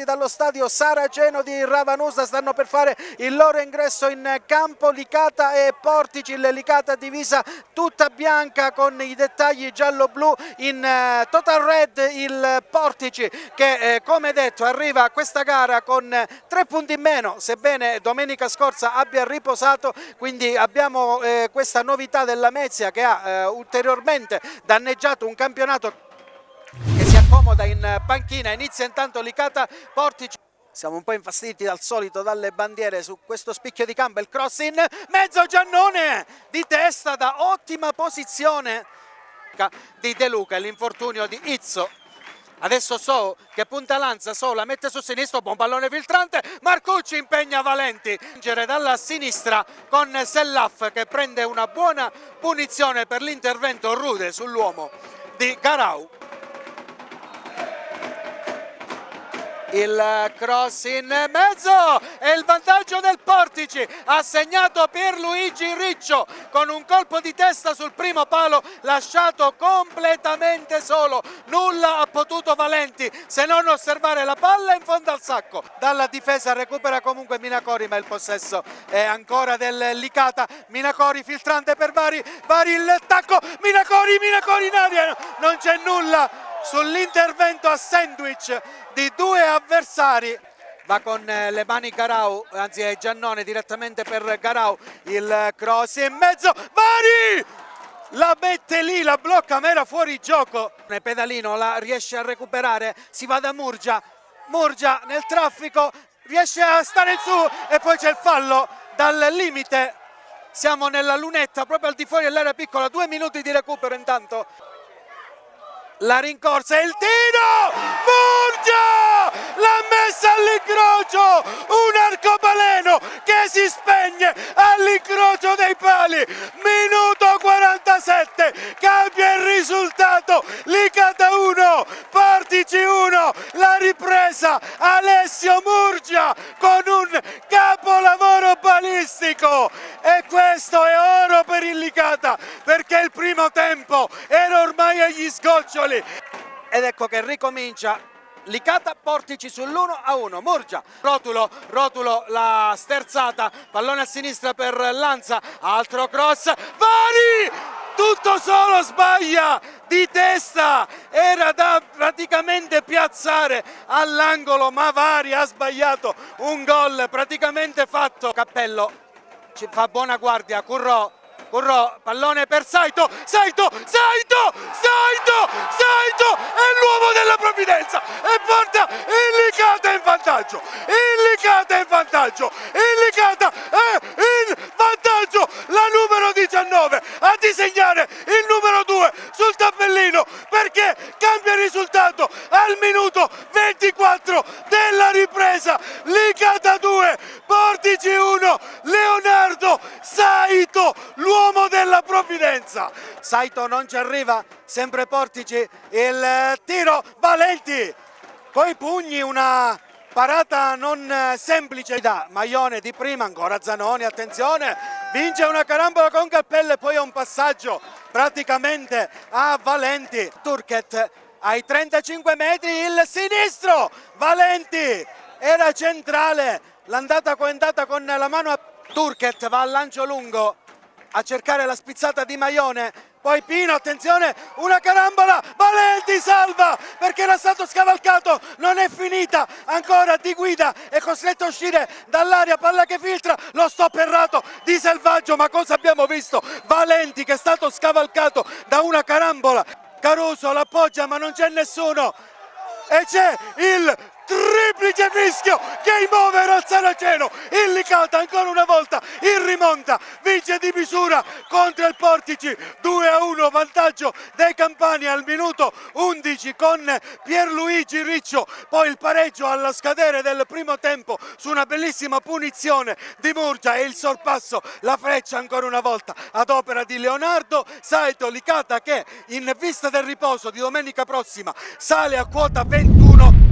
dallo stadio Saraceno di Ravanusa stanno per fare il loro ingresso in campo. Licata e Portici, Licata divisa tutta bianca con i dettagli giallo-blu, in total red il Portici che come detto arriva a questa gara con 3 punti in meno, sebbene domenica scorsa abbia riposato, quindi abbiamo questa novità della Mezia che ha ulteriormente danneggiato un campionato che si accomoda in panchina. Inizia intanto Licata Portici. Siamo un po' infastiditi dal solito dalle bandiere su questo spicchio di campo, il cross in mezzo, Giannone di testa da ottima posizione di De Luca, l'infortunio di Izzo. Adesso So che punta lanza, So la mette su sinistro, buon pallone filtrante, Marcucci impegna Valenti, dalla sinistra con Sellaf che prende una buona punizione per l'intervento rude sull'uomo di Garau. Il cross in mezzo e il vantaggio del Portici, ha segnato Pierluigi Riccio con un colpo di testa sul primo palo, lasciato completamente solo, nulla ha potuto Valenti se non osservare la palla in fondo al sacco. Dalla difesa recupera comunque Minacori, ma il possesso è ancora del Licata. Minacori filtrante per Vari il tacco, Minacori in aria, non c'è nulla sull'intervento a sandwich di due avversari. Va con le mani Garau, anzi è Giannone direttamente per Garau, il cross in mezzo, Vari la mette lì, la blocca ma era fuori gioco. Pedalino la riesce a recuperare, si va da Murgia nel traffico riesce a stare in su e poi c'è il fallo dal limite. Siamo nella lunetta proprio al di fuori dell'area piccola, 2 minuti di recupero. Intanto la rincorsa e il tiro, Murgia l'ha messa all'incrocio, un arcobaleno che si spegne all'incrocio dei pali, minuto 47, cambia il risultato, Licata 1, Portici 1, la ripresa Alessio Murgia con un capolavoro balistico e questo è oro per il Licata perché il primo tempo era ormai agli sgoccioli. Ed ecco che ricomincia Licata Portici sull'1-1. Murgia, Rotulo la sterzata, pallone a sinistra per Lanza, altro cross, Vari tutto solo, sbaglia di testa, era da praticamente piazzare all'angolo ma Vari ha sbagliato, un gol praticamente fatto. Cappello ci fa buona guardia, Currò, pallone per Saito, è l'uomo della provvidenza e porta il Licata in vantaggio, la numero 19 a disegnare il numero 2 sul tabellino perché cambia il risultato al minuto 24 della ripresa. Licata 2, Portici 1, Leonardo Saito, l'uomo della provvidenza. Saito non ci arriva, sempre Portici, il tiro, Valenti coi pugni, una parata non semplice da Maione di prima, ancora Zanoni, attenzione, vince una carambola con Cappello e poi un passaggio praticamente a Valenti. Turchet ai 35 metri, il sinistro, Valenti era centrale, l'andata coentata con la mano a Turchet, va al lancio lungo a cercare la spizzata di Maione, poi Pino, attenzione, una carambola, Valenti salva perché era stato scavalcato, non è finita, ancora Di Guida è costretto a uscire dall'area, palla che filtra, lo stop errato di Selvaggio, ma cosa abbiamo visto? Valenti che è stato scavalcato da una carambola, Caruso l'appoggia ma non c'è nessuno e c'è il triplice fischio, game over al Saraceno, il Licata ancora una volta in rimonta, vince di misura contro il Portici, 2-1, vantaggio dei campani al minuto 11 con Pierluigi Riccio, poi il pareggio allo scadere del primo tempo su una bellissima punizione di Murgia e il sorpasso, la freccia ancora una volta ad opera di Leonardo Saito. Licata che in vista del riposo di domenica prossima sale a quota 21.